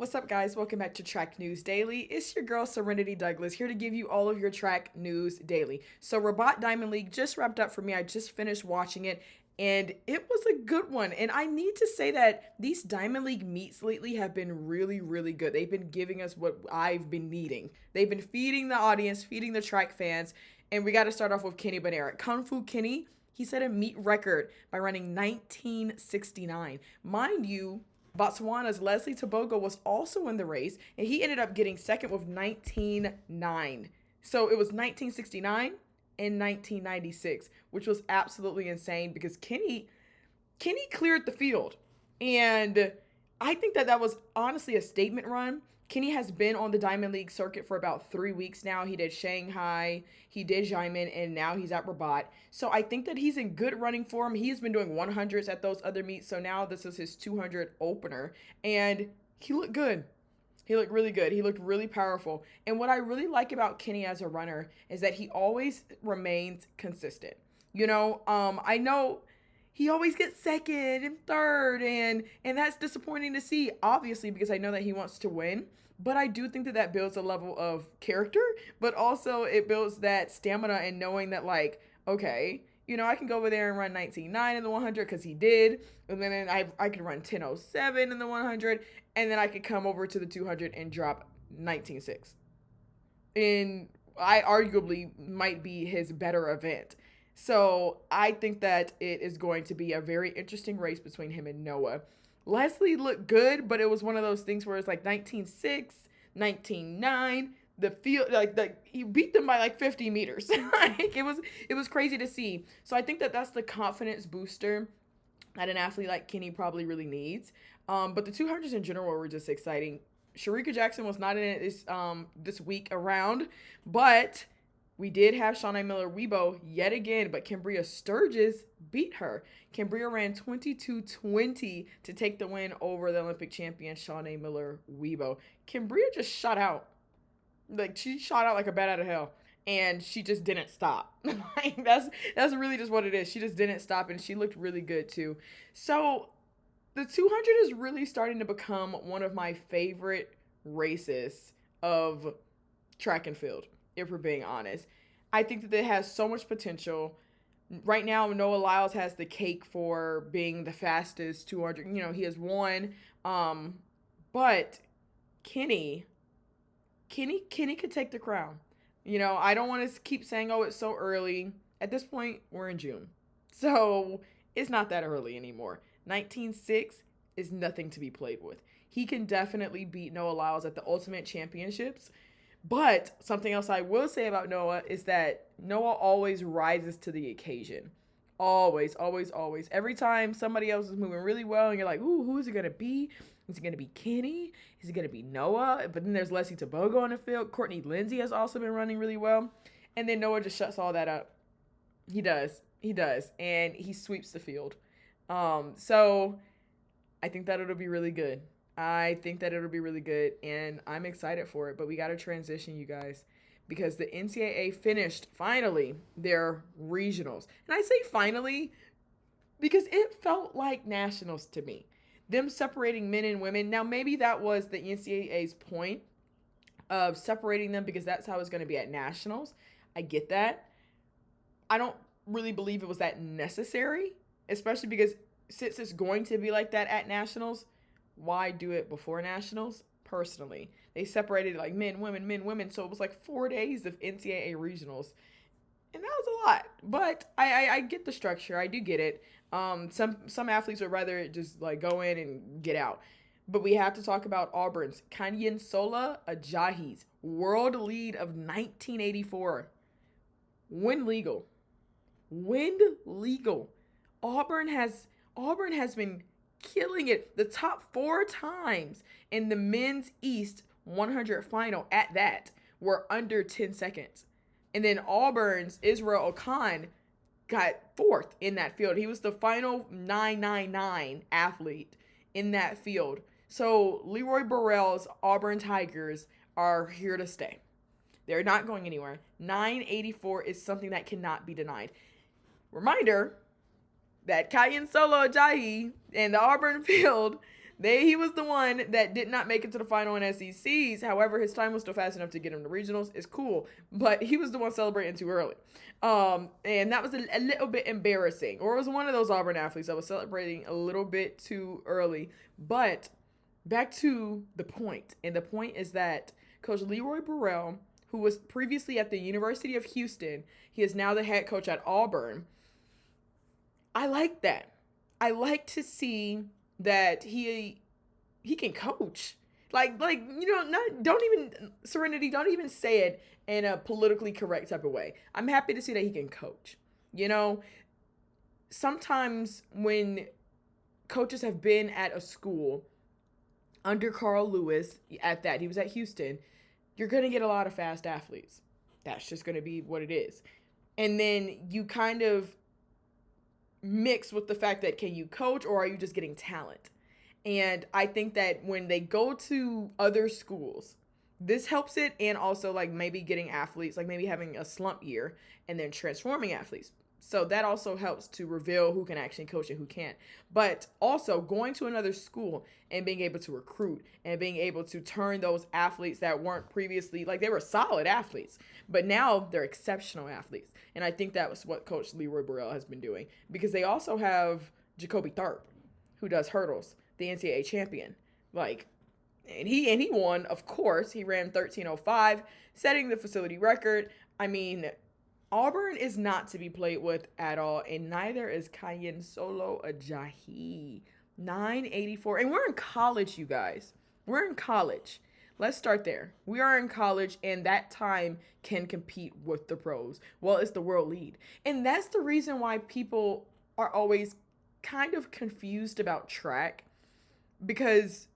What's up, guys? Welcome back to Track News Daily. It's your girl, Serenity Douglas, here to give you all of your track news daily. So, Rabat Diamond League just wrapped up for me. I just finished watching it, and it was a good one. And I need to say that these Diamond League meets lately have been really, really good. They've been giving us what I've been needing. They've been feeding the audience, feeding the track fans. And we got to start off with Kenny Benara. Kung Fu Kenny, he set a meet record by running 1969. Mind you, Botswana's Leslie Tebogo was also in the race, and he ended up getting second with 19.9. So it was 1969 and 1996, which was absolutely insane because Kenny cleared the field. And I think that was honestly a statement run. Kenny has been on the Diamond League circuit for about 3 weeks now. He did Shanghai, he did Xiamen, and now he's at Rabat. So I think that he's in good running form. He's been doing 100s at those other meets, so now this is his 200 opener. And he looked good. He looked really good. He looked really powerful. And what I really like about Kenny as a runner is that he always remains consistent. I know he always gets second and third, and that's disappointing to see, obviously, because I know that he wants to win. But I do think that builds a level of character, but also it builds that stamina and knowing that, like, okay, I can go over there and run 19.9 in the 100 because he did, and then I could run 10.07 in the 100, and then I could come over to the 200 and drop 19.6. And I arguably might be his better event. So I think that it is going to be a very interesting race between him and Noah. Leslie looked good, but it was one of those things where it's like 19.6, 19.9. The field, he beat them by like 50 meters. Like it was crazy to see. So I think that that's the confidence booster that an athlete like Kenny probably really needs. But the 200s in general were just exciting. Sharika Jackson was not in it this week around, but we did have Shawnee Miller-Weibo yet again, but Cambria Sturgis beat her. Cambria ran 22:20 to take the win over the Olympic champion Shawnee Miller-Weibo. Cambria just shot out. Like, she shot out like a bat out of hell, and she just didn't stop. Like, that's really just what it is. She just didn't stop, and she looked really good too. So the 200 is really starting to become one of my favorite races of track and field, if we're being honest. I think that it has so much potential. Right now, Noah Lyles has the cake for being the fastest 200. He has won. But Kenny could take the crown. I don't want to keep saying, oh, it's so early. At this point, we're in June. So it's not that early anymore. 19.6 is nothing to be played with. He can definitely beat Noah Lyles at the Ultimate Championships. But something else I will say about Noah is that Noah always rises to the occasion. Always, always, always. Every time somebody else is moving really well and you're like, ooh, who is it going to be? Is it going to be Kenny? Is it going to be Noah? But then there's Leslie Tebogo on the field. Courtney Lindsay has also been running really well. And then Noah just shuts all that up. He does. He does. And he sweeps the field. So I think that it'll be really good. And I'm excited for it. But we got to transition, you guys, because the NCAA finished, finally, their regionals. And I say finally because it felt like nationals to me. Them separating men and women. Now, maybe that was the NCAA's point of separating them because that's how it's going to be at nationals. I get that. I don't really believe it was that necessary, especially because since it's going to be like that at nationals, why do it before nationals? Personally, they separated like men, women. So it was like 4 days of NCAA regionals. And that was a lot. But I get the structure. I do get it. Some athletes would rather just like go in and get out. But we have to talk about Auburn's Kanyinsola Ajahi's world lead of 1984. Wind legal. Auburn has been killing it the top 4 times in the men's East 100 final at that were under 10 seconds. And then Auburn's Israel Okan got 4th in that field. He was the final 999 athlete in that field. So Leroy Burrell's Auburn Tigers are here to stay. They're not going anywhere. 984 is something that cannot be denied. Reminder that Kanyinsola Ajayi and the Auburn field, He was the one that did not make it to the final in SECs. However, his time was still fast enough to get him to regionals. It's cool, but he was the one celebrating too early. And that was a little bit embarrassing. Or it was one of those Auburn athletes that was celebrating a little bit too early. But back to the point, and the point is that Coach Leroy Burrell, who was previously at the University of Houston, he is now the head coach at Auburn. I like that. I like to see that he can coach. Don't even Serenity, don't even say it in a politically correct type of way. I'm happy to see that he can coach. You know, sometimes when coaches have been at a school under Carl Lewis, he was at Houston, you're going to get a lot of fast athletes. That's just going to be what it is. And then you kind of mix with the fact that, can you coach or are you just getting talent? And I think that when they go to other schools, this helps it, and also like maybe getting athletes, like maybe having a slump year and then transforming athletes. So that also helps to reveal who can actually coach and who can't. But also going to another school and being able to recruit and being able to turn those athletes that weren't previously, like they were solid athletes, but now they're exceptional athletes. And I think that was what Coach Leroy Burrell has been doing, because they also have Jacoby Tharp, who does hurdles, the NCAA champion. And he won, of course. He ran 13:05, setting the facility record. I mean, Auburn is not to be played with at all, and neither is Cayenne Solo Ajayi. 984. And we're in college, you guys. We're in college. Let's start there. We are in college, and that time can compete with the pros. Well, it's the world lead. And that's the reason why people are always kind of confused about track, because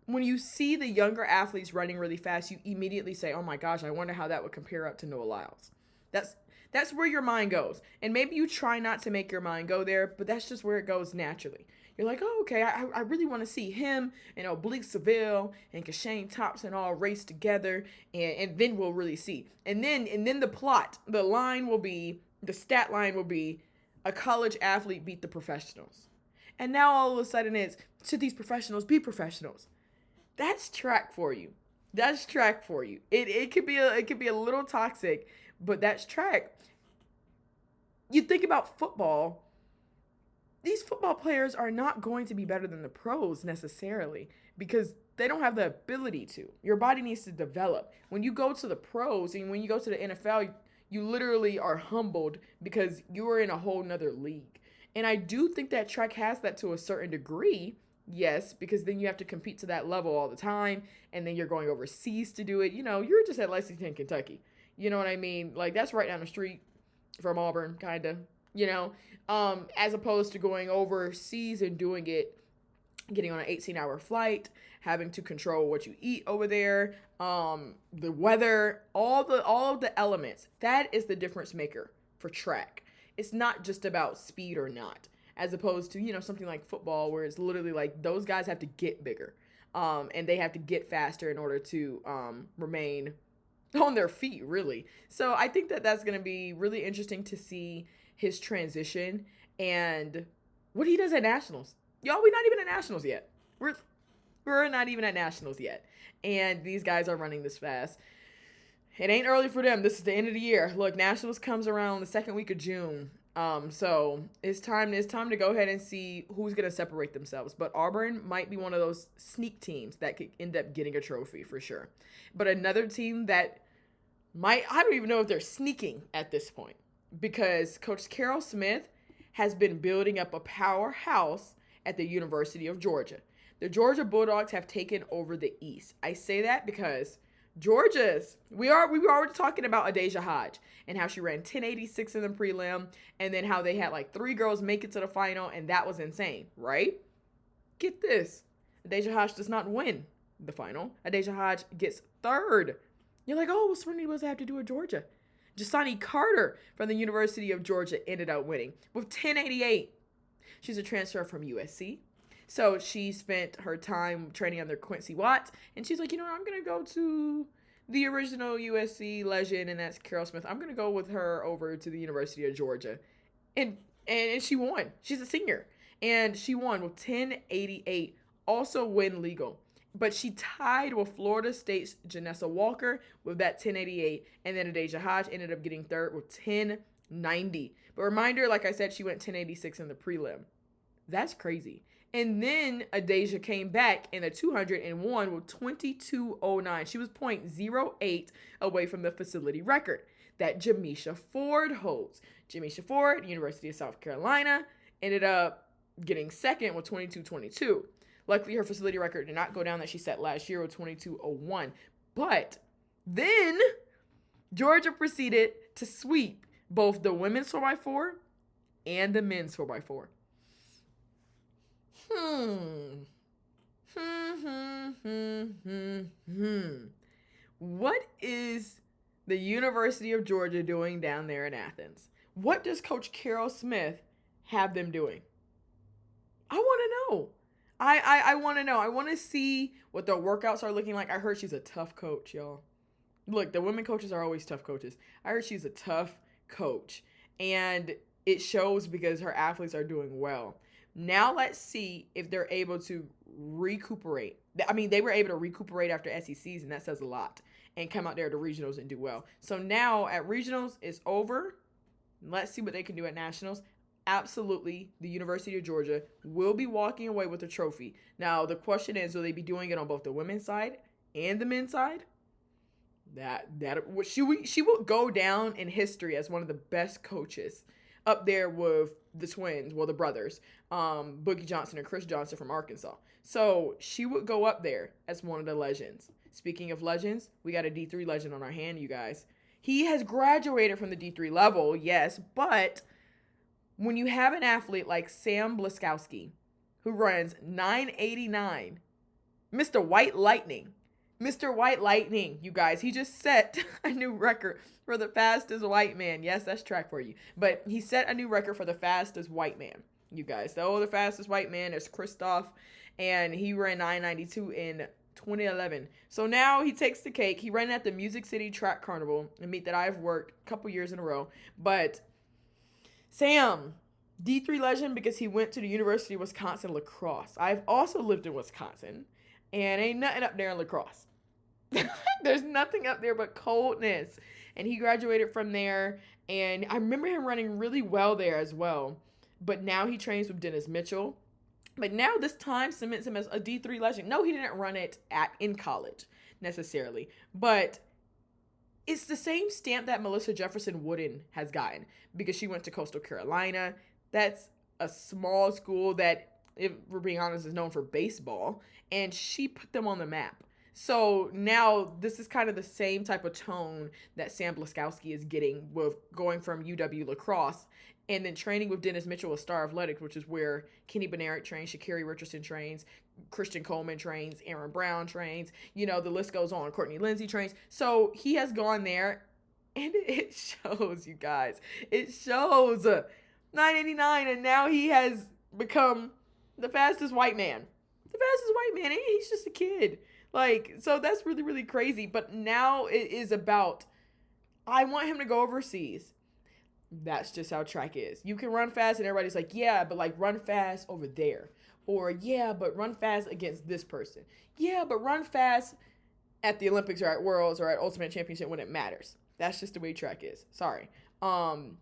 when you see the younger athletes running really fast, you immediately say, oh my gosh, I wonder how that would compare up to Noah Lyles. That's where your mind goes. And maybe you try not to make your mind go there, but that's just where it goes naturally. You're like, oh, okay, I really want to see him and Oblique Seville and Kashane Thompson all race together, and then we'll really see. And then the stat line will be a college athlete beat the professionals. And now all of a sudden it's, should these professionals be professionals? That's track for you. That's track for you. It could be a little toxic, but that's track. You think about football. These football players are not going to be better than the pros necessarily, because they don't have the ability to. Your body needs to develop. When you go to the pros and when you go to the NFL, you literally are humbled because you are in a whole nother league. And I do think that track has that to a certain degree. Yes, because then you have to compete to that level all the time, and then you're going overseas to do it. You know, you're just at Lexington, Kentucky. You know what I mean? Like, that's right down the street from Auburn, kind of, you know, as opposed to going overseas and doing it, getting on an 18-hour flight, having to control what you eat over there, the weather, all of the elements. That is the difference maker for track. It's not just about speed or not, as opposed to, you know, something like football, where it's literally like those guys have to get bigger, and they have to get faster in order to remain on their feet, really. So I think that that's going to be really interesting to see his transition and what he does at nationals. Y'all, we're not even at nationals yet. We're not even at nationals yet, and these guys are running this fast. It ain't early for them. This is the end of the year. Look, nationals comes around the second week of June. So it's time to go ahead and see who's going to separate themselves. But Auburn might be one of those sneak teams that could end up getting a trophy for sure. But another team that I don't even know if they're sneaking at this point, because Coach Carroll Smith has been building up a powerhouse at the University of Georgia. The Georgia Bulldogs have taken over the East. I say that because we were already talking about Adasia Hodge and how she ran 1086 in the prelim, and then how they had like 3 girls make it to the final, and that was insane, right? Get this. Adasia Hodge does not win the final. Adasia Hodge gets 3rd. You're like, oh, what's Serenity supposed to have to do with Georgia? Jasani Carter from the University of Georgia ended up winning with 1088. She's a transfer from USC. So she spent her time training under Quincy Watts, and she's like, you know what, I'm going to go to the original USC legend, and that's Carol Smith. I'm going to go with her over to the University of Georgia. And she won. She's a senior, and she won with 1088 also win legal. But she tied with Florida State's Janessa Walker with that 1088, and then Adasia Hodge ended up getting third with 1090. But reminder, like I said, she went 1086 in the prelim. That's crazy. And then Adasia came back in the 200 and won with 2209. She was .08 away from the facility record that Jamisha Ford holds. Jamisha Ford, University of South Carolina, ended up getting second with 2222. Luckily, her facility record did not go down that she set last year with 2201. But then Georgia proceeded to sweep both the women's 4x4 and the men's 4x4. What is the University of Georgia doing down there in Athens? What does Coach Carol Smith have them doing? I want to know. I want to know. I want to see what their workouts are looking like. I heard she's a tough coach, y'all. Look, the women coaches are always tough coaches. I heard she's a tough coach. And it shows because her athletes are doing well. Now let's see if they're able to recuperate. I mean, they were able to recuperate after SECs, and that says a lot. And come out there to regionals and do well. So now at regionals, it's over. Let's see what they can do at nationals. Absolutely, the University of Georgia will be walking away with a trophy. Now, the question is, will they be doing it on both the women's side and the men's side? She will go down in history as one of the best coaches, up there with the twins, well, the brothers, Boogie Johnson and Chris Johnson from Arkansas. So she would go up there as one of the legends. Speaking of legends, we got a D3 legend on our hand, you guys. He has graduated from the D3 level, yes, but when you have an athlete like Sam Blaskowski, who runs 989, Mr. White Lightning, you guys, he just set a new record for the fastest white man. Yes, that's track for you. But he set a new record for the fastest white man, you guys. The fastest white man is Christoph, and he ran 992 in 2011. So now he takes the cake. He ran at the Music City Track Carnival, a meet that I've worked a couple years in a row. But Sam, D3 legend because he went to the University of Wisconsin lacrosse. I've also lived in Wisconsin, and ain't nothing up there in lacrosse. There's nothing up there but coldness. And he graduated from there, and I remember him running really well there as well. But now he trains with Dennis Mitchell. But now this time cements him as a D3 legend. No, he didn't run it in college necessarily. But it's the same stamp that Melissa Jefferson Wooden has gotten because she went to Coastal Carolina. That's a small school that, if we're being honest, is known for baseball. And she put them on the map. So now this is kind of the same type of tone that Sam Blaskowski is getting with going from UW lacrosse and then training with Dennis Mitchell with Star Athletics, which is where Kenny Benaric trains, Sha'Carri Richardson trains, Christian Coleman trains, Aaron Brown trains, the list goes on. Courtney Lindsay trains. So he has gone there, and it shows, you guys. It shows 989, and now he has become the fastest white man. The fastest white man, and he's just a kid. So that's really, really crazy. But now it is about, I want him to go overseas. That's just how track is. You can run fast and everybody's like, yeah, but run fast over there. Or, yeah, but run fast against this person. Yeah, but run fast at the Olympics or at Worlds or at Ultimate Championship when it matters. That's just the way track is. Sorry.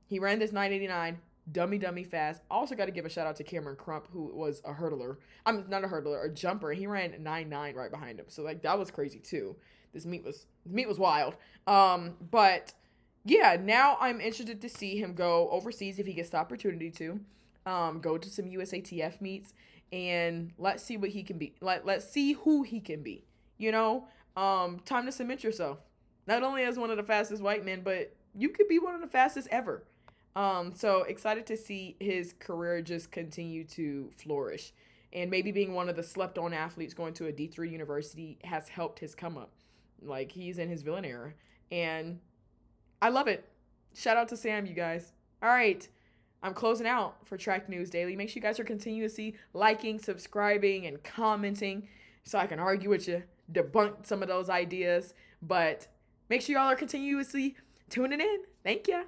He ran this 989. Dummy fast. Also got to give a shout out to Cameron Crump, who was a hurdler. I'm not a hurdler, a jumper. He ran 9.9 right behind him. So that was crazy too. This meet was wild. But yeah, now I'm interested to see him go overseas if he gets the opportunity to. Go to some USATF meets and let's see what he can be. Let's see who he can be. Time to cement yourself. Not only as one of the fastest white men, but you could be one of the fastest ever. So excited to see his career just continue to flourish, and maybe being one of the slept on athletes going to a D3 university has helped his come up. He's in his villain era, and I love it. Shout out to Sam, you guys. All right. I'm closing out for Track News Daily. Make sure you guys are continuously liking, subscribing, and commenting so I can argue with you, debunk some of those ideas, but make sure y'all are continuously tuning in. Thank you.